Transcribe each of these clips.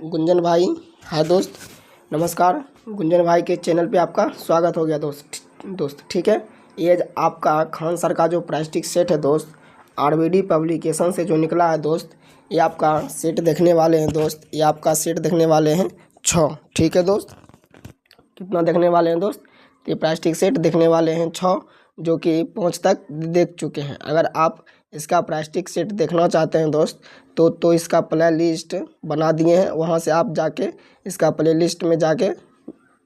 गुंजन भाई। हाय दोस्त, नमस्कार। गुंजन भाई के चैनल पे आपका स्वागत हो गया दोस्त। ठीक है, ये आपका खान सर का जो प्लास्टिक सेट है दोस्त, आरबीडी पब्लिकेशन से जो निकला है दोस्त, ये आपका सेट देखने वाले हैं दोस्त। ये आपका सेट देखने वाले हैं 6। ठीक है दोस्त, कितना देखने वाले हैं दोस्त? ये प्लास्टिक सेट देखने वाले हैं 6, जो कि 5 तक देख चुके हैं। अगर आप इसका प्लास्टिक सेट देखना चाहते हैं दोस्त, तो इसका प्ले लिस्ट बना दिए हैं, वहाँ से आप जाके इसका प्ले लिस्ट में जाके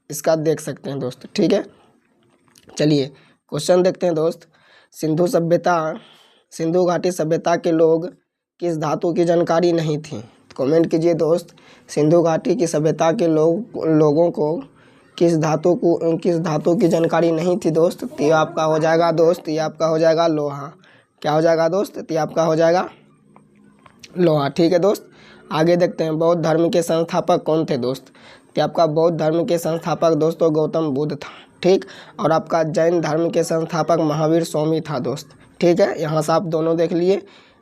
इसका देख सकते हैं दोस्त। ठीक है, चलिए क्वेश्चन देखते हैं दोस्त। सिंधु घाटी सभ्यता के लोग किस धातु की जानकारी नहीं थी? कमेंट कीजिए दोस्त। सिंधु घाटी की सभ्यता के लोगों को किस धातु की जानकारी नहीं थी दोस्त? तो ये आपका हो जाएगा दोस्त, ये आपका हो जाएगा लोहा। क्या हो जाएगा दोस्त? तो ये आपका हो जाएगा लोहा। ठीक है दोस्त, आगे देखते हैं। बौद्ध धर्म के संस्थापक कौन थे दोस्त? तो आपका बौद्ध धर्म के संस्थापक दोस्तों गौतम बुद्ध था। ठीक, और आपका जैन धर्म के संस्थापक महावीर स्वामी था दोस्त। ठीक है, यहाँ से आप दोनों देख लिए।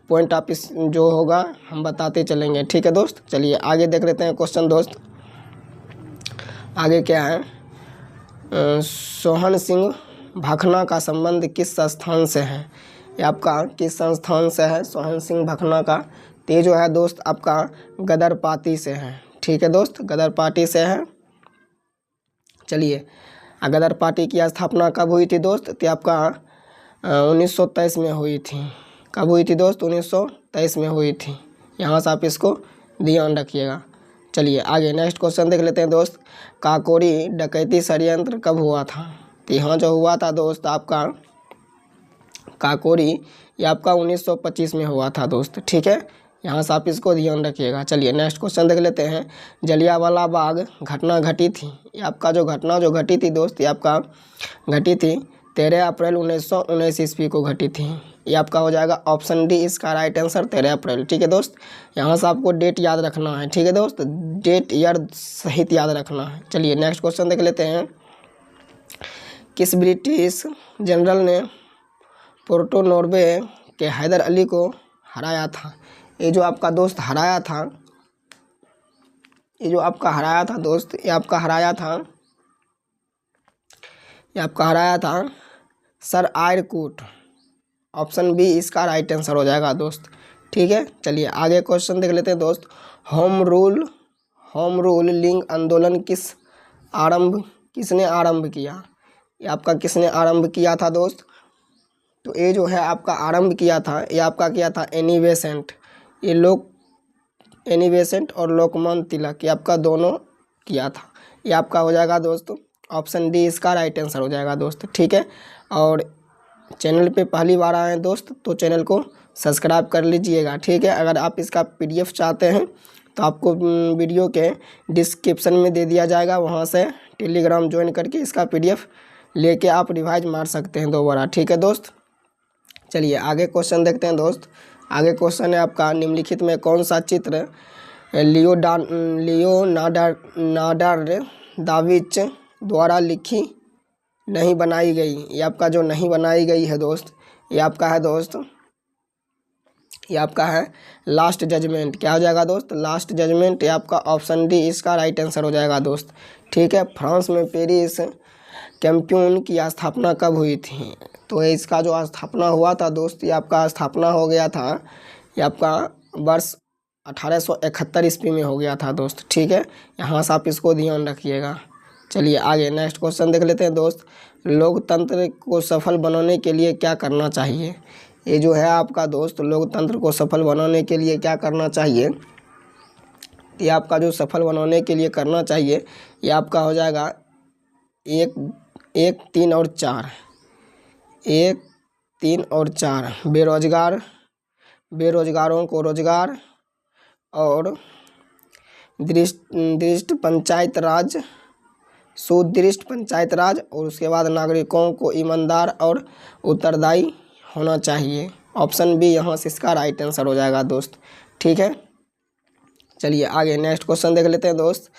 पॉइंट आप इस जो होगा हम बताते चलेंगे। ठीक है दोस्त, चलिए आगे देख लेते हैं क्वेश्चन दोस्त। आगे क्या है? सोहन सिंह भखना का संबंध किस संस्थान से है? ये आपका किस संस्थान से है सोहन सिंह भखना का? ते जो है दोस्त आपका गदर पार्टी से है। ठीक है दोस्त, गदर पार्टी से है। चलिए, गदर पार्टी की स्थापना कब हुई थी दोस्त? तो आपका 1923 में हुई थी। कब हुई थी दोस्त? 1923 में हुई थी। यहाँ से आप इसको ध्यान रखिएगा। चलिए आगे नेक्स्ट क्वेश्चन देख लेते हैं दोस्त। काकोरी डकैती षड्यंत्र कब हुआ था? तो यहाँ जो हुआ था दोस्त आपका काकोरी, ये आपका 1925 में हुआ था दोस्त। ठीक है, यहाँ से आप इसको ध्यान रखिएगा। चलिए नेक्स्ट क्वेश्चन देख लेते हैं। जलियांवाला बाग घटना घटी थी। ये आपका जो घटना जो घटी थी दोस्त, ये आपका घटी थी 13 अप्रैल 1919 ईस्वी को घटी थी। ये आपका हो जाएगा ऑप्शन डी, इसका राइट आंसर 13 अप्रैल। ठीक है दोस्त, यहाँ से आपको डेट याद रखना है। ठीक है दोस्त, डेट ईयर सहित याद रखना है। चलिए नेक्स्ट क्वेश्चन देख लेते हैं। किस ब्रिटिश जनरल ने पोर्टो नॉर्वे के हैदर अली को हराया था? ये जो आपका दोस्त हराया था, ये जो आपका हराया था दोस्त, ये आपका हराया था सर आयरकूट। ऑप्शन बी इसका राइट आंसर हो जाएगा दोस्त। ठीक है, चलिए आगे क्वेश्चन देख लेते हैं दोस्त। होम रूल लिंग आंदोलन किसने आरंभ किया? ये आपका किसने आरंभ किया था दोस्त? तो ये जो है आपका आरंभ किया था, ये आपका किया था एनी बेसेंट। एनी बेसेंट और लोकमान्य तिलक, ये आपका दोनों किया था। ये आपका हो जाएगा दोस्त ऑप्शन डी, इसका राइट आंसर हो जाएगा दोस्त। ठीक है, और चैनल पे पहली बार आए हैं दोस्त तो चैनल को सब्सक्राइब कर लीजिएगा। ठीक है, अगर आप इसका पीडीएफ चाहते हैं तो आपको वीडियो के डिस्क्रिप्शन में दे दिया जाएगा, वहाँ से टेलीग्राम ज्वाइन करके इसका पीडीएफ लेके आप रिवाइज मार सकते हैं दोबारा। ठीक है दोस्त, चलिए आगे क्वेश्चन देखते हैं दोस्त। आगे क्वेश्चन है आपका, निम्नलिखित में कौन सा चित्र लियोनार्डो दा विंची द्वारा लिखी नहीं बनाई गई? ये आपका जो नहीं बनाई गई है दोस्त, ये आपका है दोस्त, ये आपका है लास्ट जजमेंट। क्या हो जाएगा दोस्त? Last judgement. ये आपका ऑप्शन डी, इसका राइट आंसर हो जाएगा दोस्त। ठीक है, फ्रांस में पेरिस कैम्प्यून की स्थापना कब हुई थी? तो इसका जो स्थापना हुआ था दोस्त, ये आपका स्थापना हो गया था, ये आपका वर्ष 1871 ईस्वी में हो गया था दोस्त। ठीक है, यहाँ से आप इसको ध्यान रखिएगा। चलिए आगे नेक्स्ट क्वेश्चन देख लेते हैं दोस्त। लोकतंत्र को सफल बनाने के लिए क्या करना चाहिए? ये जो है आपका दोस्त, लोकतंत्र को सफल बनाने के लिए क्या करना चाहिए? ये आपका जो सफल बनाने के लिए करना चाहिए, ये आपका हो जाएगा 1, 3 और 4। 1, 3 और 4। बेरोजगारों को रोजगार, और दृष्ट पंचायत राज, सुदृष्ट पंचायत राज, और उसके बाद नागरिकों को ईमानदार और उत्तरदायी होना चाहिए। ऑप्शन बी यहाँ से इसका राइट आंसर हो जाएगा दोस्त। ठीक है, चलिए आगे नेक्स्ट क्वेश्चन देख लेते हैं दोस्त।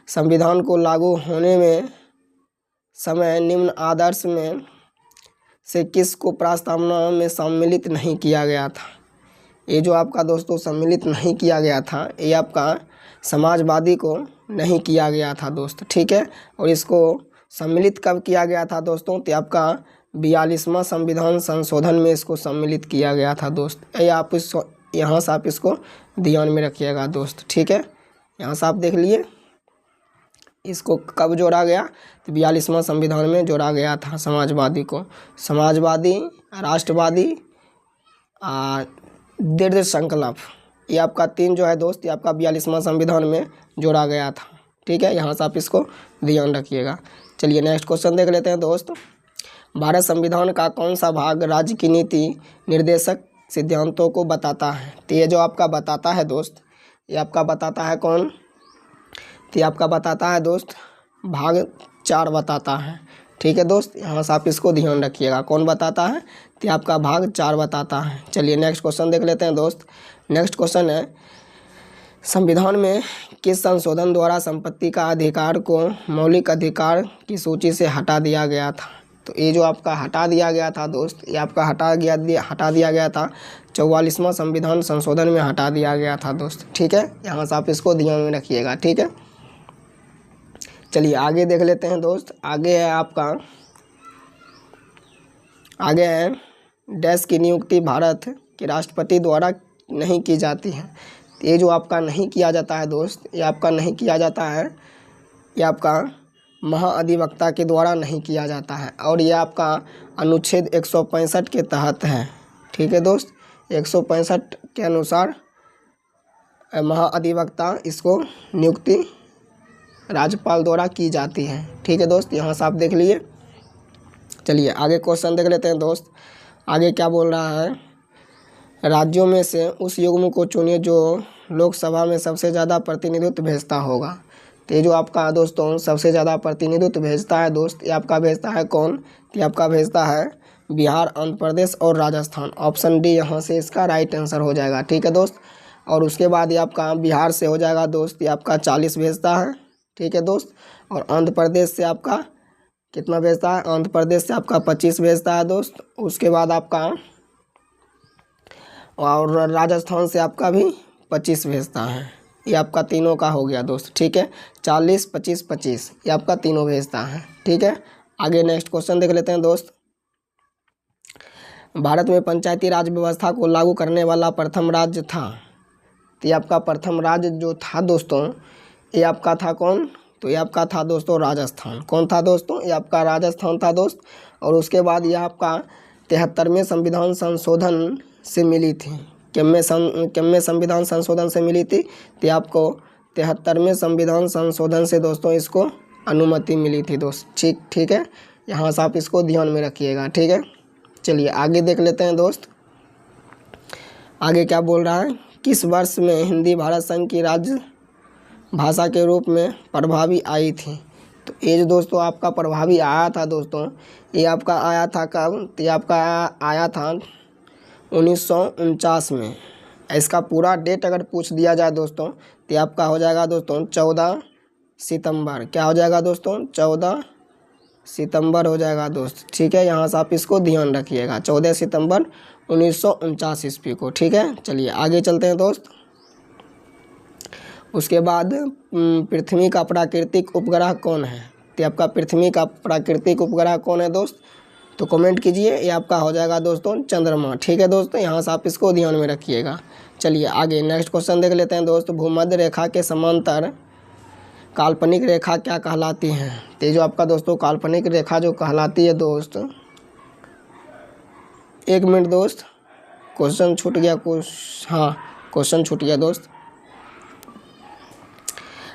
संविधान को लागू होने में समय निम्न आदर्श में से किस को प्रस्तावना में सम्मिलित नहीं किया गया था? ये जो आपका दोस्तों सम्मिलित नहीं किया गया था, ये आपका समाजवादी को नहीं किया गया था दोस्त, ठीक है। और इसको सम्मिलित कब किया गया था दोस्तों? तो आपका 42वां संविधान संशोधन में इसको सम्मिलित किया गया था दोस्त। ये आप इसको यहाँ से आप इसको ध्यान में रखिएगा दोस्त, ठीक है। यहाँ से आप देख लिए इसको कब जोड़ा गया? तो 42वां संविधान में जोड़ा गया था समाजवादी को। समाजवादी, राष्ट्रवादी, दृढ़ संकल्प, ये आपका 3 जो है दोस्त, ये आपका 42वां संविधान में जोड़ा गया था, ठीक है। यहाँ से आप इसको ध्यान रखिएगा। चलिए नेक्स्ट क्वेश्चन देख लेते हैं दोस्त। भारत संविधान का कौन सा भाग राज्य की नीति निर्देशक सिद्धांतों को बताता है? तो ये जो आपका बताता है दोस्त, ये आपका बताता है कौन? तो ये आपका बताता है दोस्त भाग 4 बताता है, ठीक है दोस्त। यहाँ से आप इसको ध्यान रखिएगा, कौन बताता है? तो आपका भाग 4 बताता है। चलिए नेक्स्ट क्वेश्चन देख लेते हैं दोस्त। नेक्स्ट क्वेश्चन है, संविधान में किस संशोधन द्वारा संपत्ति का अधिकार को मौलिक अधिकार की सूची से हटा दिया गया था? तो ये जो आपका हटा दिया गया था दोस्त, ये आपका हटा दिया गया था 44वां संविधान संशोधन में हटा दिया गया था दोस्त, ठीक है। यहाँ से आप इसको ध्यान में रखिएगा, ठीक है। चलिए आगे देख लेते हैं दोस्त। आगे है आपका, आगे है डैश की नियुक्ति भारत के राष्ट्रपति द्वारा नहीं की जाती है। ये जो आपका नहीं किया जाता है दोस्त, ये आपका नहीं किया जाता है, ये आपका महाअधिवक्ता के द्वारा नहीं किया जाता है। और ये आपका अनुच्छेद 165 के तहत है, ठीक है दोस्त। 165 के अनुसार महाअधिवक्ता इसको नियुक्ति राज्यपाल द्वारा की जाती है, ठीक है दोस्त। यहाँ से आप देख लिए। चलिए आगे क्वेश्चन देख लेते हैं दोस्त। आगे क्या बोल रहा है, राज्यों में से उस युग्म को चुनिए जो लोकसभा में सबसे ज़्यादा प्रतिनिधित्व भेजता होगा। तो ये जो आपका दोस्तों सबसे ज़्यादा प्रतिनिधित्व भेजता है दोस्त, ये आपका भेजता है कौन? तो ये आपका भेजता है बिहार, आंध्र प्रदेश और राजस्थान। ऑप्शन डी यहाँ से इसका राइट आंसर हो जाएगा, ठीक है दोस्त। और उसके बाद ये आपका बिहार से हो जाएगा दोस्त, ये आपका 40 भेजता है, ठीक है दोस्त। और आंध्र प्रदेश से आपका कितना भेजता है? आंध्र प्रदेश से आपका 25 भेजता है दोस्त। उसके बाद आपका और राजस्थान से आपका भी 25 भेजता है। ये आपका तीनों का हो गया दोस्त, ठीक है। 40, 25, 25 ये आपका तीनों भेजता है, ठीक है। आगे नेक्स्ट क्वेश्चन देख लेते हैं दोस्त। भारत में पंचायती राज व्यवस्था को लागू करने वाला प्रथम राज्य था। तो ये आपका प्रथम राज्य जो था दोस्तों, ये आपका था कौन? तो ये आपका था दोस्तों राजस्थान। कौन था दोस्तों? ये आपका राजस्थान था दोस्त। और उसके बाद ये आपका 73वें संविधान संशोधन से मिली थी। किम में संविधान संशोधन से मिली थी? तो आपको 73वें संविधान संशोधन से दोस्तों इसको अनुमति मिली थी दोस्त, ठीक है। यहाँ से आप इसको ध्यान में रखिएगा, ठीक है। चलिए आगे देख लेते हैं दोस्त। आगे क्या बोल रहा है, किस वर्ष में हिंदी भारत संघ की राज्य भाषा के रूप में प्रभावी आई थी? तो ये जो दोस्तों आपका प्रभावी आया था दोस्तों, ये आपका आया था कब? तो ये आपका आया था 1949 में। इसका पूरा डेट अगर पूछ दिया जाए दोस्तों, तो आपका हो जाएगा दोस्तों 14 सितंबर। क्या हो जाएगा दोस्तों? 14 सितंबर हो जाएगा दोस्त, ठीक है। यहाँ से आप इसको ध्यान रखिएगा, 14 सितंबर 1949 ईस्वी को, ठीक है। चलिए आगे चलते हैं दोस्त। उसके बाद पृथ्वी का प्राकृतिक उपग्रह कौन है? तो आपका पृथ्वी का प्राकृतिक उपग्रह कौन है दोस्त? तो कमेंट कीजिए। ये आपका हो जाएगा दोस्तों चंद्रमा, ठीक है दोस्तों। यहाँ से आप इसको ध्यान में रखिएगा। चलिए आगे नेक्स्ट क्वेश्चन देख लेते हैं दोस्त। भूमध्य रेखा के समांतर काल्पनिक रेखा क्या कहलाती है? तो जो आपका दोस्तों काल्पनिक रेखा जो कहलाती है दोस्त, एक मिनट दोस्त, क्वेश्चन छूट गया कुछ, हाँ क्वेश्चन छूट गया दोस्त।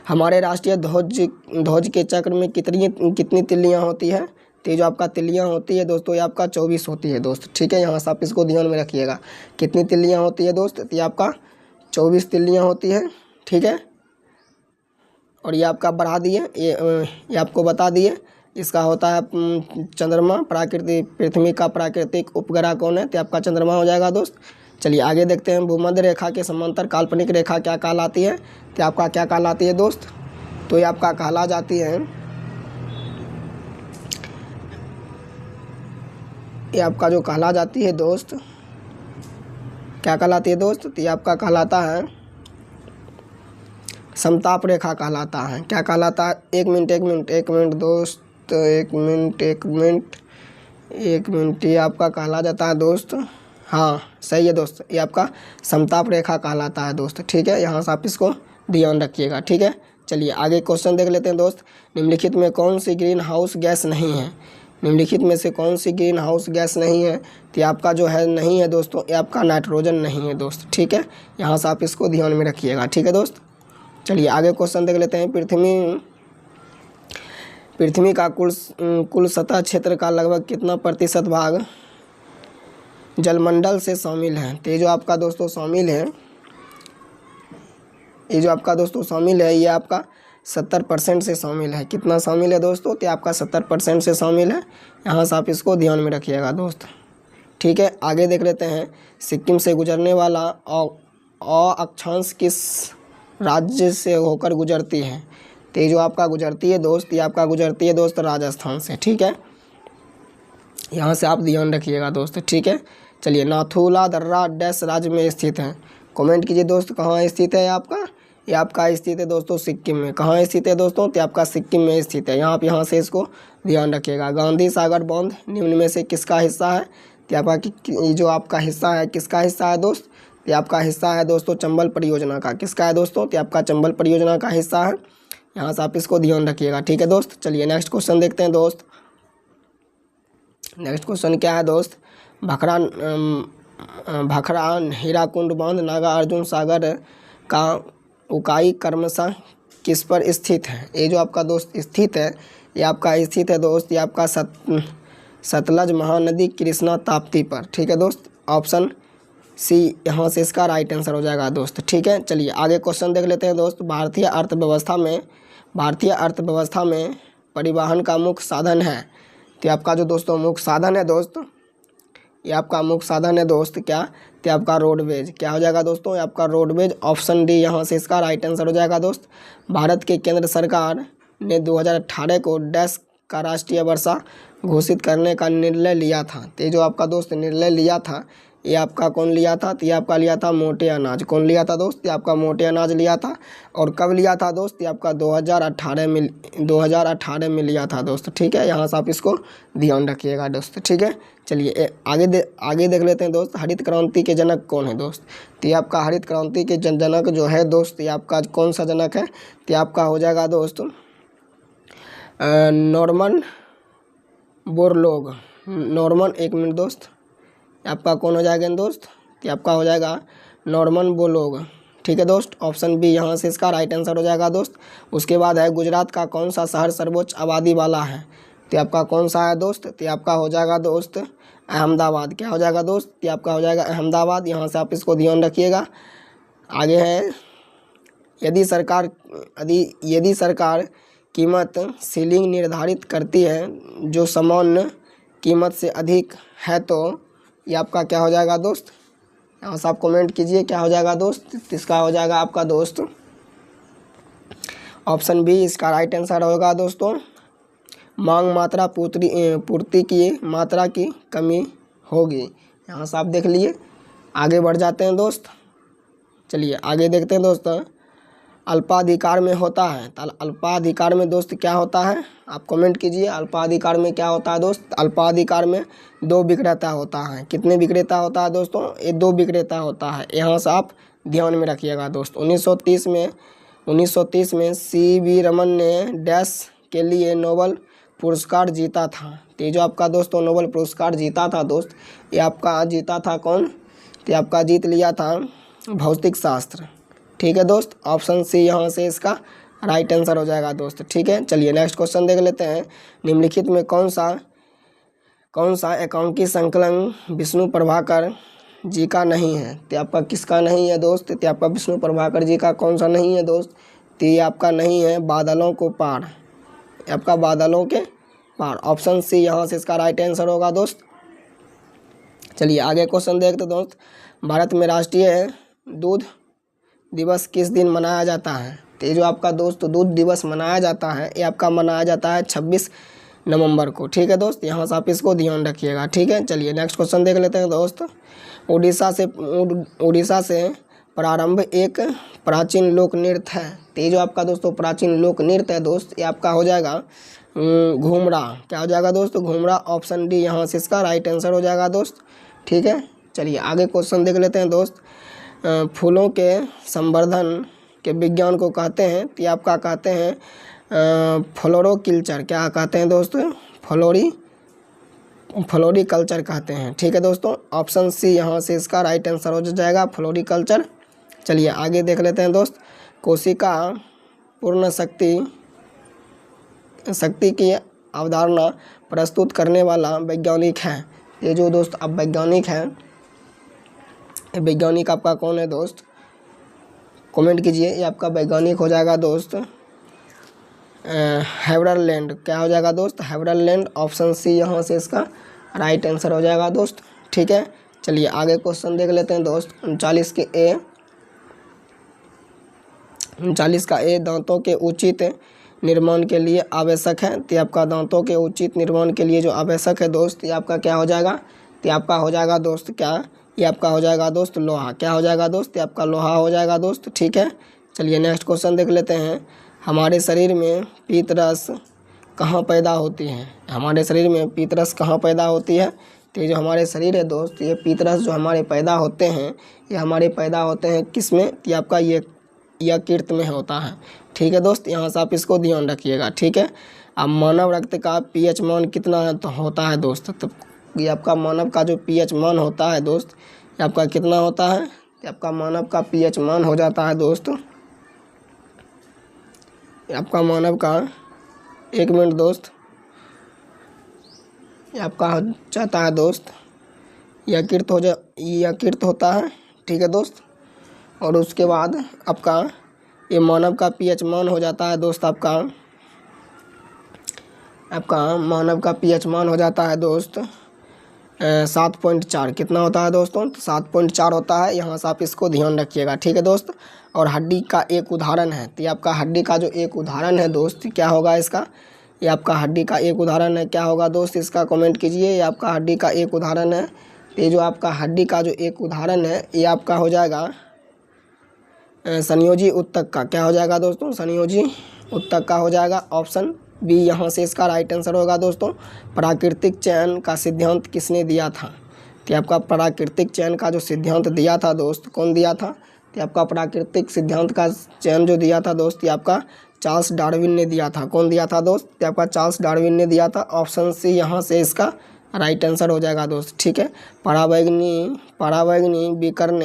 हमारे राष्ट्रीय ध्वज के चक्र में कितनी तिल्लियाँ होती है? तो जो आपका तिल्लियाँ होती है दोस्तों, ये आपका 24 होती है दोस्त, ठीक है। यहाँ से आप इसको ध्यान में रखिएगा। कितनी तिल्लियाँ होती है दोस्त? तो ये आपका 24 तिल्लियाँ होती है, ठीक है। और ये आपका बढ़ा दिए, ये आपको बता दिए। इसका होता है चंद्रमा। पृथ्वी का प्राकृतिक उपग्रह कौन है? तो आपका चंद्रमा हो जाएगा दोस्त। चलिए आगे देखते हैं। भूमध्य रेखा के समांतर काल्पनिक रेखा क्या कहलाती है? तो आपका क्या कहलाती है दोस्त? तो ये आपका कहला जाती है, ये आपका जो कहला जाती है दोस्त, क्या कहलाती है दोस्त? तो ये आपका कहलाता है समताप रेखा कहलाता है। क्या कहलाता है? एक मिनट दोस्त, एक मिनट ये आपका कहला जाता है दोस्त। हाँ सही है दोस्त, ये आपका समताप रेखा कहलाता है दोस्त। ठीक है, यहाँ से आप इसको ध्यान रखिएगा। ठीक है, चलिए आगे क्वेश्चन देख लेते हैं दोस्त। निम्नलिखित में कौन सी ग्रीन हाउस गैस नहीं है? निम्नलिखित में से कौन सी ग्रीन हाउस गैस नहीं है? तो आपका जो है नहीं है दोस्तों, ये आपका नाइट्रोजन नहीं है दोस्त। ठीक है, यहाँ से आप इसको ध्यान में रखिएगा। ठीक है दोस्त, चलिए आगे क्वेश्चन देख लेते हैं। पृथ्वी का कुल सतह क्षेत्र का लगभग कितना प्रतिशत भाग जलमंडल से शामिल है? तो ये जो आपका दोस्तों शामिल है, ये आपका 70% से शामिल है। कितना शामिल है दोस्तों? तो आपका 70% से शामिल है। यहाँ से आप इसको ध्यान में रखिएगा दोस्त। ठीक है, आगे देख लेते हैं। सिक्किम से गुजरने वाला अक्षांश किस राज्य से होकर गुजरती है? तो ये जो आपका गुजरती है दोस्त, ये आपका गुजरती है दोस्त राजस्थान से। ठीक है, यहाँ से आप ध्यान रखिएगा दोस्त। ठीक है, चलिए नाथुला दर्रा डैश राज्य में स्थित है? कमेंट कीजिए दोस्त, कहाँ स्थित है आपका? ये आपका स्थित है दोस्तों सिक्किम में। कहाँ स्थित है दोस्तों? तो आपका सिक्किम में स्थित है। यहाँ से इसको ध्यान रखिएगा। गांधी सागर बांध निम्न में से किसका हिस्सा है? तो आपका जो आपका हिस्सा है, किसका हिस्सा है दोस्त? तो आपका हिस्सा है दोस्तों चंबल परियोजना का। किसका है दोस्तों? तो आपका चंबल परियोजना का हिस्सा है। यहाँ से आप इसको ध्यान रखिएगा। ठीक है दोस्त, चलिए नेक्स्ट क्वेश्चन देखते हैं दोस्त। नेक्स्ट क्वेश्चन क्या है दोस्त? भाखड़ा हीराकुंड बांध नागार्जुन सागर का उकाई क्रमशः किस पर स्थित है? ये जो आपका दोस्त स्थित है, ये आपका स्थित है दोस्त, ये आपका सतलज महानदी कृष्णा ताप्ती पर। ठीक है दोस्त, ऑप्शन सी यहाँ से इसका राइट आंसर हो जाएगा दोस्त। ठीक है, चलिए आगे क्वेश्चन देख लेते हैं दोस्त। भारतीय अर्थव्यवस्था में परिवहन का मुख्य साधन है? तो आपका जो दोस्तों मुख्य साधन है दोस्त, ये आपका मुख्य साधन है दोस्त क्या? तो आपका रोडवेज। क्या हो जाएगा दोस्तों? ये आपका रोडवेज, ऑप्शन डी यहाँ से इसका राइट आंसर हो जाएगा दोस्त। भारत के केंद्र सरकार ने 2018 को डैश का राष्ट्रीय वर्षा घोषित करने का निर्णय लिया था। तो ये जो आपका दोस्त निर्णय लिया था, ये आपका कौन लिया था? तो ये आपका लिया था मोटे अनाज। कौन लिया था दोस्त? ये आपका मोटे अनाज लिया था। और कब लिया था दोस्त? ये आपका 2018 में लिया था दोस्त। ठीक है, यहाँ से आप इसको ध्यान रखिएगा दोस्त। ठीक है, चलिए आगे देख लेते हैं दोस्त। हरित क्रांति के जनक कौन है दोस्त? तो ये आपका हरित क्रांति के जनक जो है दोस्त, ये आपका कौन सा जनक है? तो आपका हो जाएगा दोस्त नॉर्मन बोरलॉग। एक मिनट दोस्त, आपका कौन हो जाएगा दोस्त? तो आपका हो जाएगा नॉर्मन बोरलॉग। ठीक है दोस्त, ऑप्शन बी यहाँ से इसका राइट आंसर हो जाएगा दोस्त। उसके बाद है गुजरात का कौन सा शहर सर्वोच्च आबादी वाला है? तो आपका कौन सा है दोस्त? तो आपका हो जाएगा दोस्त अहमदाबाद। क्या हो जाएगा दोस्त? तो आपका हो जाएगा अहमदाबाद। यहाँ से आप इसको ध्यान रखिएगा। आगे है यदि सरकार कीमत सीलिंग निर्धारित करती है जो सामान्य कीमत से अधिक है, तो ये आपका क्या हो जाएगा दोस्त? यहाँ से आप कमेंट कीजिए क्या हो जाएगा दोस्त। इसका हो जाएगा आपका दोस्त ऑप्शन बी इसका राइट आंसर होगा दोस्तों। मांग मात्रा पूर्ति की मात्रा की कमी होगी। यहाँ से आप देख लिए। आगे बढ़ जाते हैं दोस्त। चलिए आगे देखते हैं दोस्त। अल्पाधिकार में होता है, तो अल्पाधिकार में दोस्त क्या होता है? आप कमेंट कीजिए। अल्पाधिकार में क्या होता है दोस्त? अल्पाधिकार में 2 विक्रेता होता है। कितने विक्रेता होता है दोस्तों? ये 2 विक्रेता होता है। यहाँ से आप ध्यान में रखिएगा दोस्त। 1930 में सी.वी. रमन ने डैश के लिए नोबेल पुरस्कार जीता था। तो ये जो आपका दोस्तों नोबेल पुरस्कार जीता था दोस्त, ये आपका जीता था कौन? तो आपका जीत लिया था भौतिक शास्त्र। ठीक है दोस्त, ऑप्शन सी यहाँ से इसका राइट आंसर हो जाएगा दोस्त। ठीक है, चलिए नेक्स्ट क्वेश्चन देख लेते हैं। निम्नलिखित में कौन सा एकांकी संकलन विष्णु प्रभाकर जी का नहीं है? तो आपका किसका नहीं है दोस्त? तो आपका विष्णु प्रभाकर जी का कौन सा नहीं है दोस्त? तो ये आपका नहीं है बादलों को पार। आपका बादलों के पार, ऑप्शन सी यहाँ से इसका राइट आंसर होगा दोस्त। चलिए आगे क्वेश्चन देखते दोस्त। भारत में राष्ट्रीय दूध दिवस किस दिन मनाया जाता है? तो ये जो आपका दोस्त दूध दिवस मनाया जाता है, ये आपका मनाया जाता है 26 नवंबर को। ठीक है दोस्त, यहाँ से आप इसको ध्यान रखिएगा। ठीक है, चलिए नेक्स्ट क्वेश्चन देख लेते हैं दोस्त। उड़ीसा से प्रारंभ एक प्राचीन लोक नृत्य है। तो ये जो आपका दोस्तों प्राचीन लोक नृत्य है दोस्त, ये आपका हो जाएगा घूमरा। क्या हो जाएगा दोस्त? घूमरा। ऑप्शन डी यहाँ से इसका राइट आंसर हो जाएगा दोस्त। ठीक है, चलिए आगे क्वेश्चन देख लेते हैं दोस्त। फूलों के संवर्धन के विज्ञान को कहते हैं, तो ये आपका कहते हैं फ्लोरोकल्चर। क्या कहते हैं दोस्त? फ्लोरिकल्चर कहते हैं। ठीक है दोस्तों, ऑप्शन सी यहाँ से इसका राइट आंसर हो जाएगा, फ्लोरिकल्चर। चलिए आगे देख लेते हैं दोस्त। कोशिका पूर्ण शक्ति की अवधारणा प्रस्तुत करने वाला वैज्ञानिक है। ये जो दोस्त अब वैज्ञानिक हैं, वैज्ञानिक आपका कौन है दोस्त? कमेंट कीजिए। ये आपका वैज्ञानिक हो जाएगा दोस्त हेवरलैंड। क्या हो जाएगा दोस्त? हेवरलैंड। ऑप्शन सी यहाँ से इसका राइट आंसर हो जाएगा दोस्त। ठीक है, चलिए आगे क्वेश्चन देख लेते हैं दोस्त। 39 का ए दांतों के उचित निर्माण के लिए आवश्यक है। तो आपका दांतों के उचित निर्माण के लिए जो आवश्यक है दोस्त, ये आपका क्या हो जाएगा? तो आपका हो जाएगा दोस्त क्या? ये आपका हो जाएगा दोस्त लोहा। क्या हो जाएगा दोस्त? ये आपका लोहा हो जाएगा दोस्त। ठीक है, चलिए नेक्स्ट क्वेश्चन देख लेते हैं। हमारे शरीर में पीतरस कहाँ पैदा होती है? हमारे शरीर में पीतरस कहाँ पैदा होती है? तो ये जो हमारे शरीर है दोस्त, ये पीतरस जो हमारे पैदा होते हैं, ये हमारे पैदा होते हैं किस में? तो आपका ये यकृत में होता है। ठीक है दोस्त, यहाँ से आप इसको ध्यान रखिएगा। ठीक है, अब मानव रक्त का पीएच मान कितना तो होता है दोस्त? तो ये आपका मानव का जो पीएच मान होता है दोस्त, ये आपका कितना होता है? ये आपका मानव का पीएच मान हो जाता है दोस्त, आपका मानव का, एक मिनट दोस्त, ये आपका हो जाता है दोस्त यकृत होता है। ठीक है दोस्त, और उसके बाद आपका ये मानव का पीएच मान हो जाता है दोस्त, आपका मानव का पीएच मान हो जाता है दोस्त 7.4। कितना होता है दोस्तों? 7.4 होता है। यहाँ से आप इसको ध्यान रखिएगा। ठीक है दोस्त, और हड्डी का एक उदाहरण है, तो ये आपका हड्डी का जो एक उदाहरण है दोस्त, क्या होगा इसका? ये आपका हड्डी का एक उदाहरण है, क्या होगा दोस्त? इसका कमेंट कीजिए। ये आपका हड्डी का एक उदाहरण है। तो ये जो आपका हड्डी का जो एक उदाहरण है, ये आपका हो जाएगा संयोजी उत्तक का। क्या हो जाएगा दोस्तों? संयोजी उत्तक का हो जाएगा। ऑप्शन बी यहाँ से इसका राइट आंसर होगा दोस्तों। प्राकृतिक चयन का सिद्धांत किसने दिया था? तो आपका प्राकृतिक चयन का जो सिद्धांत दिया था दोस्त, कौन दिया था? तो आपका प्राकृतिक सिद्धांत का चयन जो दिया था दोस्त, ये आपका चार्ल्स डार्विन ने दिया था। कौन दिया था दोस्त? तो आपका चार्ल्स डार्विन ने दिया था। ऑप्शन सी यहाँ से इसका राइट आंसर हो जाएगा दोस्त। ठीक है, पराबैंगनी विकिरण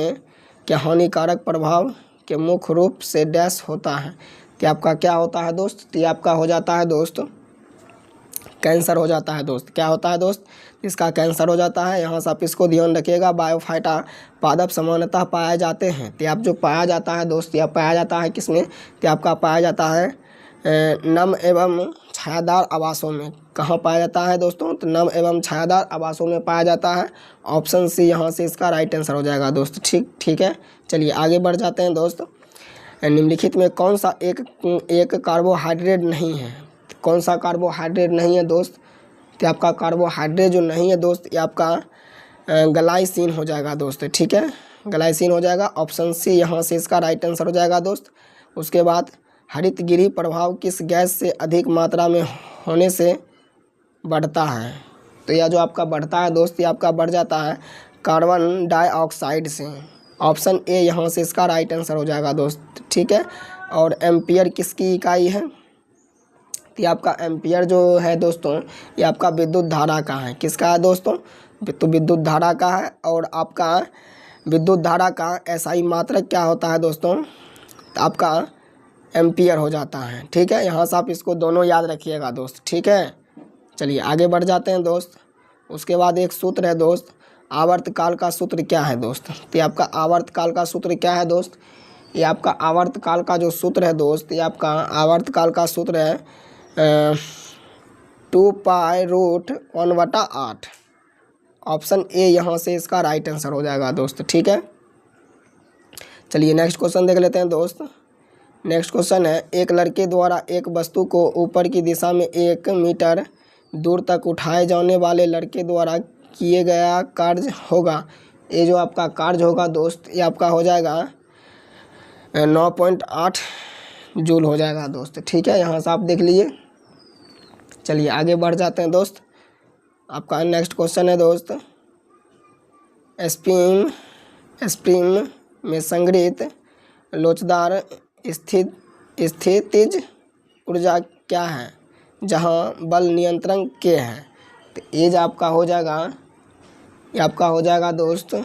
के हानिकारक प्रभाव के मुख्य रूप से डैश होता है। तो आपका क्या होता है दोस्त? तो आपका हो जाता है दोस्त कैंसर हो जाता है दोस्त। क्या होता है दोस्त? इसका कैंसर हो जाता है। यहाँ से आप इसको ध्यान रखिएगा। बायोफाइटा पादप सामान्यतः पाए जाते हैं। तो आप जो पाया जाता है दोस्त, यह पाया जाता है किसमें? तो आपका पाया जाता है नम एवं छायादार आवासों में। कहाँ पाया जाता है दोस्तों? तो नम एवं छायादार आवासों में पाया जाता है। ऑप्शन सी यहाँ से इसका राइट आंसर हो जाएगा दोस्त। ठीक है, चलिए आगे बढ़ जाते हैं दोस्त। निम्नलिखित में कौन सा एक कार्बोहाइड्रेट नहीं है? कौन सा कार्बोहाइड्रेट नहीं है दोस्त? तो आपका कार्बोहाइड्रेट जो नहीं है दोस्त, ये आपका ग्लाइसिन हो जाएगा दोस्त। ठीक है, ग्लाइसिन हो जाएगा। ऑप्शन सी यहाँ से इसका राइट आंसर हो जाएगा दोस्त। उसके बाद हरितगृह प्रभाव किस गैस से अधिक मात्रा में होने से बढ़ता है? तो यह जो आपका बढ़ता है दोस्त, ये आपका बढ़ जाता है कार्बन डाइऑक्साइड से। ऑप्शन ए यहाँ से इसका राइट आंसर हो जाएगा दोस्त। ठीक है, और एम्पियर किसकी इकाई है? तो आपका एम्पियर जो है दोस्तों, ये आपका विद्युत धारा का है। किसका है दोस्तों? तो विद्युत धारा का है। और आपका विद्युत धारा का एसआई मात्रक क्या होता है दोस्तों? तो आपका एम्पियर हो जाता है। ठीक है, यहाँ से आप इसको दोनों याद रखिएगा दोस्त। ठीक है, चलिए आगे बढ़ जाते हैं दोस्त। उसके बाद एक सूत्र है दोस्त, आवर्तकाल का सूत्र क्या है दोस्त? तो आपका आवर्तकाल का सूत्र क्या है दोस्त? ये आपका आवर्तकाल का जो सूत्र है दोस्त, ये आपका आवर्तकाल का सूत्र है 2π√1/8। ऑप्शन ए यहाँ से इसका राइट आंसर हो जाएगा दोस्त। ठीक है, चलिए नेक्स्ट क्वेश्चन देख लेते हैं दोस्त। नेक्स्ट क्वेश्चन है, एक लड़के द्वारा एक वस्तु को ऊपर की दिशा में 1 मीटर दूर तक उठाए जाने वाले लड़के द्वारा किए गया कार्य होगा। ये जो आपका कार्य होगा दोस्त, ये आपका हो जाएगा 9.8 जूल हो जाएगा दोस्त। ठीक है, यहाँ से आप देख लीजिए। चलिए आगे बढ़ जाते हैं दोस्त। आपका नेक्स्ट क्वेश्चन है दोस्त, स्प्रिंग में संग्रहित लोचदार स्थितिज ऊर्जा क्या है जहाँ बल नियंत्रण के है? तो एज आपका हो जाएगा, ये आपका हो जाएगा दोस्त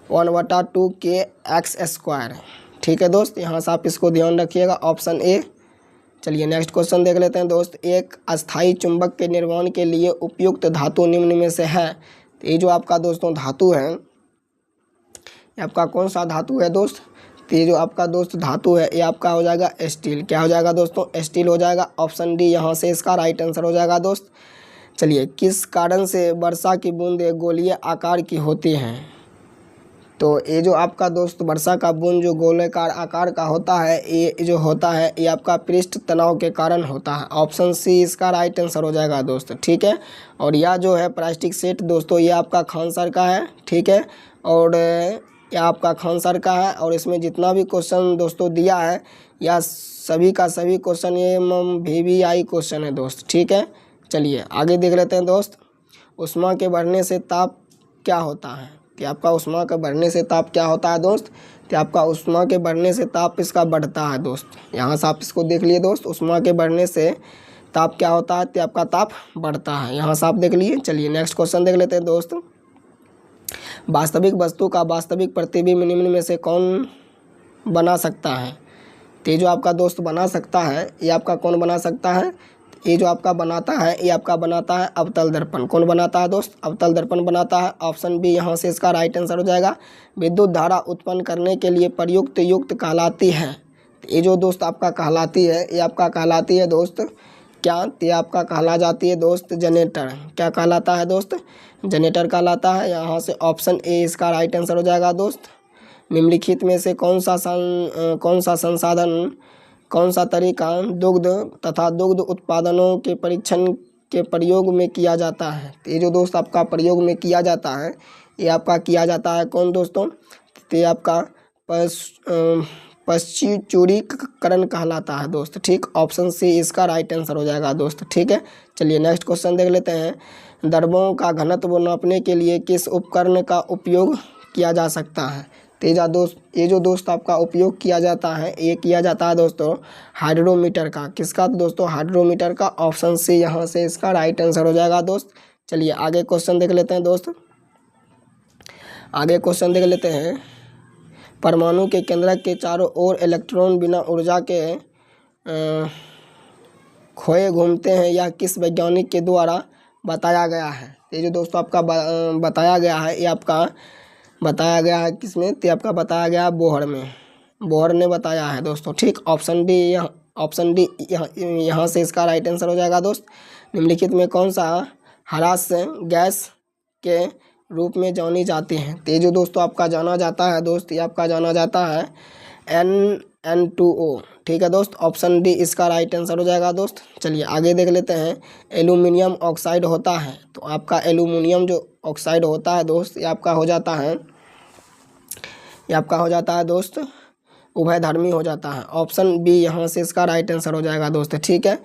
1/2 के एक्स स्क्वायर। ठीक है दोस्त, यहाँ से आप इसको ध्यान रखिएगा, ऑप्शन ए। चलिए नेक्स्ट क्वेश्चन देख लेते हैं दोस्त। एक अस्थायी चुंबक के निर्माण के लिए उपयुक्त धातु निम्न में से है। तो ये जो आपका दोस्तों धातु है, ये आपका कौन सा धातु है दोस्त? तो ये जो आपका दोस्त धातु है ये आपका हो जाएगा स्टील। क्या हो जाएगा दोस्तों? स्टील हो जाएगा। ऑप्शन डी यहाँ से इसका राइट आंसर हो जाएगा दोस्त। चलिए, किस कारण से वर्षा की बूंदें गोलीय आकार की होती हैं? तो ये जो आपका दोस्त वर्षा का बूंद जो गोलाकार आकार का होता है, ये जो होता है ये आपका पृष्ठ तनाव के कारण होता है। ऑप्शन सी इसका राइट आंसर हो जाएगा दोस्त। ठीक है, और यह जो है प्लास्टिक सेट दोस्तों ये आपका खान सर का है। ठीक है, और यह आपका खान सर का है, और इसमें जितना भी क्वेश्चन दोस्तों दिया है यह सभी का सभी क्वेश्चन ये VVI क्वेश्चन है दोस्त। ठीक है, चलिए आगे देख लेते हैं दोस्त। ऊष्मा के बढ़ने से ताप क्या होता है? कि आपका ऊष्मा के बढ़ने से ताप क्या होता है दोस्त? कि आपका ऊष्मा के बढ़ने से ताप इसका बढ़ता है दोस्त। यहाँ से आप इसको देख लिए दोस्त, ऊष्मा के बढ़ने से ताप क्या होता है? तो आपका ताप बढ़ता है। यहाँ से आप देख लिए। चलिए नेक्स्ट क्वेश्चन देख लेते हैं दोस्त। वास्तविक वस्तु का वास्तविक प्रतिबिंब निम्न में से कौन बना सकता है? तो ये जो आपका दोस्त बना सकता है ये आपका कौन बना सकता है? ये जो आपका बनाता है ये आपका बनाता है अवतल दर्पण। कौन बनाता है दोस्त? अवतल दर्पण बनाता है। ऑप्शन बी यहाँ से इसका राइट आंसर हो जाएगा। विद्युत धारा उत्पन्न करने के लिए प्रयुक्त युक्त कहलाती है। ये जो दोस्त आपका कहलाती है ये आपका कहलाती है दोस्त क्या? तो ये आपका कहला जाती है दोस्त जनरेटर। क्या कहलाता है दोस्त? जनरेटर कहलाता है। यहाँ से ऑप्शन ए इसका राइट आंसर हो जाएगा दोस्त। निम्नलिखित में से कौन सा संसाधन, कौन सा तरीका दुग्ध तथा दुग्ध उत्पादनों के परीक्षण के प्रयोग में किया जाता है? तो ये जो दोस्त आपका प्रयोग में किया जाता है ये आपका किया जाता है कौन दोस्तों? तो ये आपका पश्चुरीकरण कहलाता है दोस्त। ठीक, ऑप्शन सी इसका राइट आंसर हो जाएगा दोस्त। ठीक है, चलिए नेक्स्ट क्वेश्चन देख लेते हैं। द्रव्यों का घनत्व नापने के लिए किस उपकरण का उपयोग किया जा सकता है? ये जो दोस्त आपका उपयोग किया जाता है ये किया जाता है दोस्तों हाइड्रोमीटर का। किसका दोस्तों? हाइड्रोमीटर का। ऑप्शन सी यहाँ से इसका राइट आंसर हो जाएगा दोस्त। चलिए आगे क्वेश्चन देख लेते हैं दोस्त। आगे क्वेश्चन देख लेते हैं। परमाणु के केंद्रक के चारों ओर इलेक्ट्रॉन बिना ऊर्जा के खोए घूमते हैं, यह किस वैज्ञानिक के द्वारा बताया गया है? ये जो दोस्तों आपका बताया गया है ये आपका बताया गया है किसमें? तो आपका बताया गया बोहर में। बोहर ने बताया है दोस्तों। ठीक, ऑप्शन डी यहाँ से इसका राइट आंसर हो जाएगा दोस्त। निम्नलिखित में कौन सा ह्रास गैस के रूप में जानी जाती है? तो ये जो दोस्तों आपका जाना जाता है दोस्त ये आपका जाना जाता है N2O। ठीक है दोस्त, ऑप्शन डी इसका राइट आंसर हो जाएगा दोस्त। चलिए आगे देख लेते हैं। एल्यूमिनियम ऑक्साइड होता है, तो आपका एल्यूमिनियम जो ऑक्साइड होता है दोस्त ये आपका हो जाता है दोस्त उभयधर्मी हो जाता है। ऑप्शन बी यहाँ से इसका राइट आंसर हो जाएगा दोस्त। ठीक है,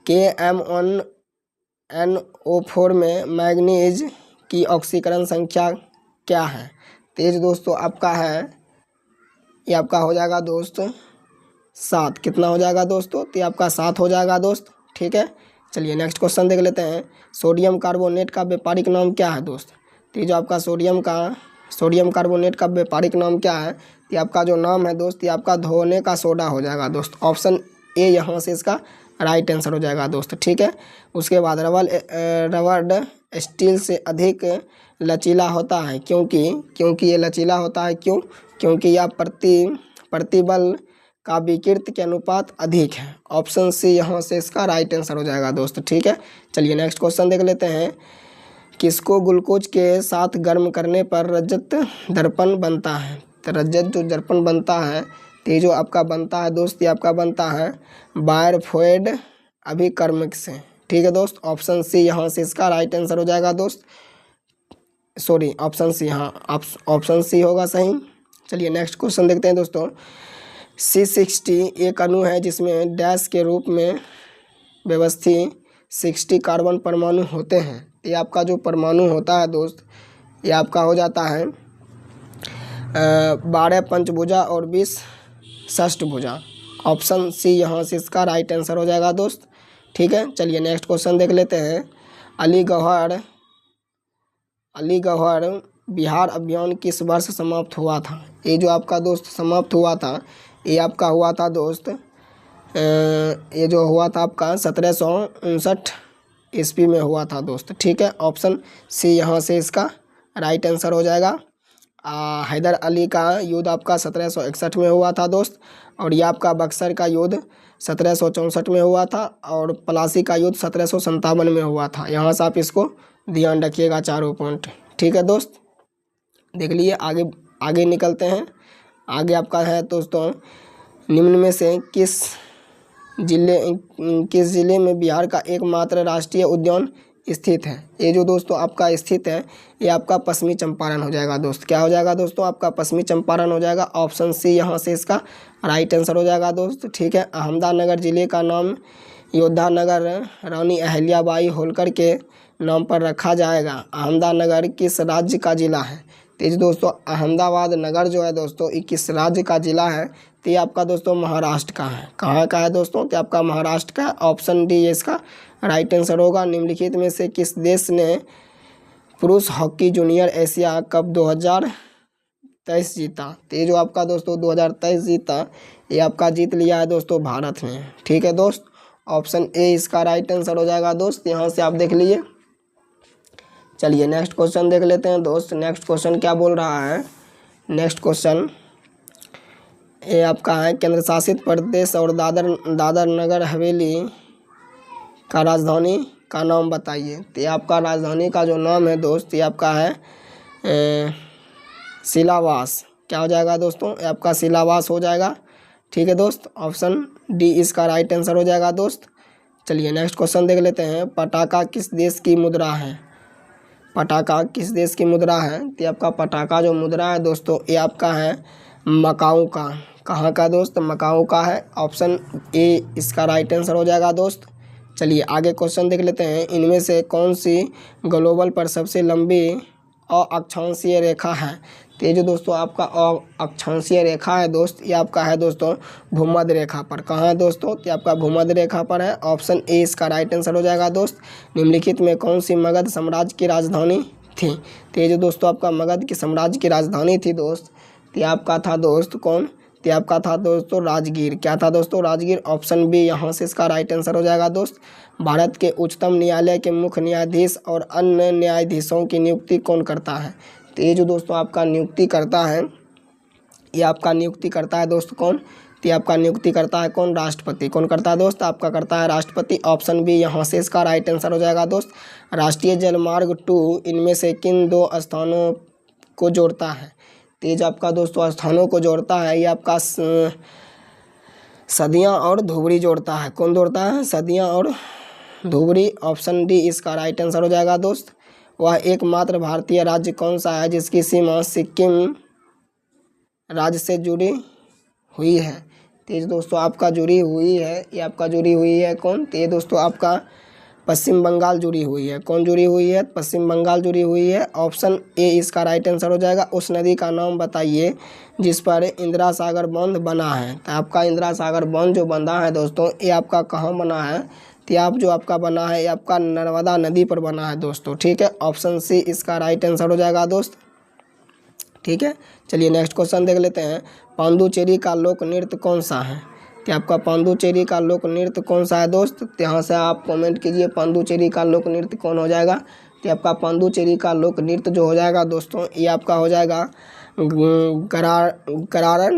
KMnO4 में मैग्नीज की ऑक्सीकरण संख्या क्या है? तेज दोस्तों आपका है ये आपका हो जाएगा दोस्त 7। कितना हो जाएगा दोस्तों? तो ये आपका 7 हो जाएगा दोस्त। ठीक है, चलिए नेक्स्ट क्वेश्चन देख लेते हैं। सोडियम कार्बोनेट का व्यापारिक नाम क्या है दोस्त? तो ये जो आपका सोडियम कार्बोनेट का व्यापारिक नाम क्या है? ये आपका जो नाम है दोस्त ये आपका धोने का सोडा हो जाएगा दोस्त। ऑप्शन ए यहाँ से इसका राइट आंसर हो जाएगा दोस्त। ठीक है, उसके बाद रबर स्टील से अधिक लचीला होता है क्योंकि ये लचीला होता है क्योंकि यह प्रतिबल का विकृति के अनुपात अधिक है। ऑप्शन सी यहाँ से इसका राइट आंसर हो जाएगा दोस्त। ठीक है, चलिए नेक्स्ट क्वेश्चन देख लेते हैं। किसको ग्लूकोज के साथ गर्म करने पर रजत दर्पण बनता है? तो रजत जो दर्पण बनता है तो ये जो आपका बनता है दोस्त ये आपका बनता है बायरफोइड अभिकर्मक से। ठीक है दोस्त, ऑप्शन सी यहाँ से इसका राइट आंसर हो जाएगा दोस्त। सॉरी, ऑप्शन सी, हाँ ऑप्शन सी होगा सही। चलिए नेक्स्ट क्वेश्चन देखते हैं दोस्तों। C60 एक अणु है जिसमें डैश के रूप में व्यवस्थित 60 कार्बन परमाणु होते हैं। ये आपका जो परमाणु होता है दोस्त, ये आपका हो जाता है 12 पंचभुजा और 20 षष्ठभुजा। ऑप्शन सी यहाँ से इसका राइट आंसर हो जाएगा दोस्त। ठीक है, चलिए नेक्स्ट क्वेश्चन देख लेते हैं। अली गौहर बिहार अभियान किस वर्ष समाप्त हुआ था? ये जो आपका दोस्त समाप्त हुआ था, ये आपका हुआ था दोस्त, ये जो हुआ था आपका 1759 ईस्वी में हुआ था दोस्त। ठीक है, ऑप्शन सी यहाँ से इसका राइट आंसर हो जाएगा। हैदर अली का युद्ध आपका 1761 में हुआ था दोस्त, और ये आपका बक्सर का युद्ध 1764 में हुआ था, और प्लासी का युद्ध 1757 में हुआ था। यहाँ से आप इसको ध्यान रखिएगा चारों पॉइंट। ठीक है दोस्त, देख लिए। आगे निकलते हैं। आगे आपका है दोस्तों, निम्न में से किस जिले में बिहार का एकमात्र राष्ट्रीय उद्यान स्थित है? ये जो दोस्तों आपका स्थित है, ये आपका पश्चिमी चंपारण हो जाएगा दोस्त। क्या हो जाएगा दोस्तों? आपका पश्चिमी चंपारण हो जाएगा। ऑप्शन सी यहाँ से इसका राइट आंसर हो जाएगा दोस्त। ठीक है, अहमदनगर जिले का नाम योद्धा नगर रानी अहिल्याबाई होलकर के नाम पर रखा जाएगा। अहमदनगर किस राज्य का जिला है? तो दोस्तों अहमदाबाद नगर जो है दोस्तों, ये किस राज्य का जिला है? तो ये आपका दोस्तों महाराष्ट्र का है। कहाँ का है दोस्तों? तो आपका महाराष्ट्र का। ऑप्शन डी ये इसका राइट आंसर होगा। निम्नलिखित में से किस देश ने पुरुष हॉकी जूनियर एशिया कप 2023 जीता? तो ये जो आपका दोस्तों 2023 जीता, ये आपका जीत लिया है दोस्तों भारत ने। ठीक है दोस्त, ऑप्शन ए इसका राइट आंसर हो जाएगा दोस्त। यहाँ से आप देख लीजिए। चलिए नेक्स्ट क्वेश्चन देख लेते हैं दोस्त। नेक्स्ट क्वेश्चन क्या बोल रहा है? नेक्स्ट क्वेश्चन ये आपका है, केंद्र शासित प्रदेश और दादर नगर हवेली का राजधानी का नाम बताइए। तो ये आपका राजधानी का जो नाम है दोस्त, ये आपका है सिलावास। क्या हो जाएगा दोस्तों? ये आपका सिलावास हो जाएगा। ठीक है दोस्त, ऑप्शन डी इसका राइट आंसर हो जाएगा दोस्त। चलिए नेक्स्ट क्वेश्चन देख लेते हैं। पटाखा किस देश की मुद्रा है? पटाखा किस देश की मुद्रा है? तो आपका पटाखा जो मुद्रा है दोस्तों, ये आपका है मकाऊ का। कहाँ का दोस्त? मकाऊ का है। ऑप्शन ए इसका राइट आंसर हो जाएगा दोस्त। चलिए आगे क्वेश्चन देख लेते हैं। इनमें से कौन सी ग्लोबल पर सबसे लंबी अक्षांशीय रेखा है? तो ये जो दोस्तों आपका अक्षांशीय रेखा है दोस्त, ये आपका है दोस्तों भूमध्य रेखा पर। कहाँ है दोस्तों? तो आपका भूमध्य रेखा पर है। ऑप्शन ए इसका राइट आंसर हो जाएगा दोस्त। निम्नलिखित में कौन सी मगध साम्राज्य की राजधानी थी? तो ये जो दोस्तों आपका मगध की साम्राज्य की राजधानी थी दोस्त, तो आपका था दोस्त कौन? तो आपका था दोस्तों राजगीर। क्या था दोस्तों? राजगीर। ऑप्शन बी यहाँ से इसका राइट आंसर हो जाएगा दोस्त। भारत के उच्चतम न्यायालय के मुख्य न्यायाधीश और अन्य न्यायाधीशों की नियुक्ति कौन करता है? तो ये जो दोस्तों आपका नियुक्ति करता है, ये आपका नियुक्ति करता है दोस्त कौन? तो आपका नियुक्ति करता है कौन? राष्ट्रपति। कौन करता है दोस्त? आपका करता है राष्ट्रपति। ऑप्शन बी यहाँ से इसका राइट आंसर हो जाएगा दोस्त। राष्ट्रीय जलमार्ग 2 इनमें से किन दो स्थानों को जोड़ता है? तेज आपका दोस्तों स्थानों को जोड़ता है, ये आपका सदिया और धुबरी जोड़ता है। कौन जोड़ता है? सदिया और धुबरी। ऑप्शन डी इसका राइट आंसर हो जाएगा दोस्त। वह एकमात्र भारतीय राज्य कौन सा है जिसकी सीमा सिक्किम राज्य से जुड़ी हुई है? तेज दोस्तों आपका जुड़ी हुई है, ये आपका जुड़ी हुई है कौन? तो ये दोस्तों आपका पश्चिम बंगाल जुड़ी हुई है। कौन जुड़ी हुई है? पश्चिम बंगाल जुड़ी हुई है। ऑप्शन ए इसका राइट आंसर हो जाएगा। उस नदी का नाम बताइए जिस पर इंदिरा सागर बांध बना है। तो आपका इंदिरा सागर बांध जो बंधा है दोस्तों, ये आपका कहाँ बना है? तो आप जो आपका बना है, ये आपका नर्मदा नदी पर बना है दोस्तों। ठीक है, ऑप्शन सी इसका राइट आंसर हो जाएगा दोस्त। ठीक है, चलिए नेक्स्ट क्वेश्चन देख लेते हैं। पांडुचेरी का लोक नृत्य कौन सा है? तो आपका पांडुचेरी का लोक नृत्य कौन सा है दोस्त? तो यहाँ से आप कमेंट कीजिए पांडुचेरी का लोक नृत्य कौन हो जाएगा। तो आपका पांडुचेरी का लोक नृत्य जो हो जाएगा दोस्तों, ये आपका हो जाएगा गरार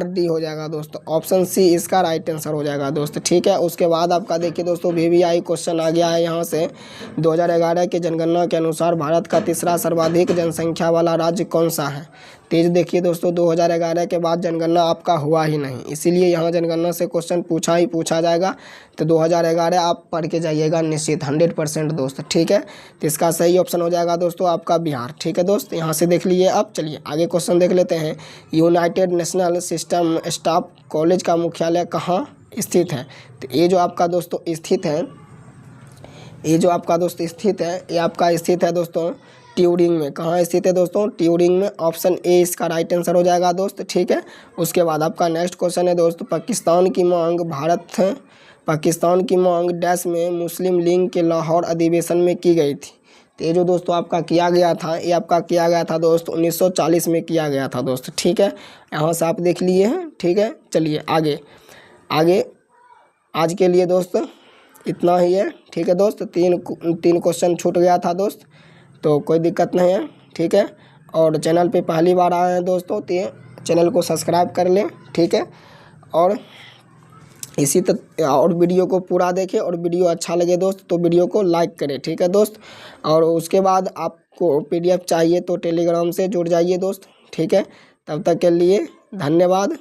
डी हो जाएगा दोस्तों। ऑप्शन सी इसका राइट आंसर हो जाएगा दोस्त। ठीक है, उसके बाद आपका देखिए दोस्तों VVI क्वेश्चन आ गया है यहाँ से। 2011 के जनगणना के अनुसार भारत का तीसरा सर्वाधिक जनसंख्या वाला राज्य कौन सा है? तो ये जो देखिए दोस्तों 2011 के बाद जनगणना आपका हुआ ही नहीं, इसीलिए यहाँ जनगणना से क्वेश्चन पूछा जाएगा। तो 2011 आप पढ़ के जाइएगा निश्चित 100% दोस्त, ठीक है। तो इसका सही ऑप्शन हो जाएगा दोस्तों आपका बिहार, ठीक है दोस्त। यहाँ से देख लीजिए। अब चलिए आगे क्वेश्चन देख लेते हैं। United national system staff college का मुख्यालय कहाँ स्थित है? तो ये जो आपका दोस्तों स्थित है, ये आपका स्थित है दोस्तों ट्यूरिंग में। कहाँ स्थित है दोस्तों? ट्यूरिंग में। ऑप्शन ए इसका राइट आंसर हो जाएगा दोस्त, ठीक है। उसके बाद आपका नेक्स्ट क्वेश्चन है दोस्त, पाकिस्तान की मांग डैश में मुस्लिम लीग के लाहौर अधिवेशन में की गई थी। तो ये जो दोस्तों आपका किया गया था, ये आपका किया गया था दोस्त 1940 में किया गया था दोस्त, ठीक है। यहाँ से आप देख लिए हैं, ठीक है। चलिए आगे आज के लिए दोस्त इतना ही है, ठीक है दोस्त। तीन क्वेश्चन छूट गया था दोस्त, तो कोई दिक्कत नहीं है, ठीक है। और चैनल पे पहली बार आए हैं दोस्तों तो चैनल को सब्सक्राइब कर लें, ठीक है। और और वीडियो को पूरा देखें, और वीडियो अच्छा लगे दोस्त तो वीडियो को लाइक करें, ठीक है दोस्त। और उसके बाद आपको PDF चाहिए तो टेलीग्राम से जुड़ जाइए दोस्त, ठीक है। तब तक के लिए धन्यवाद।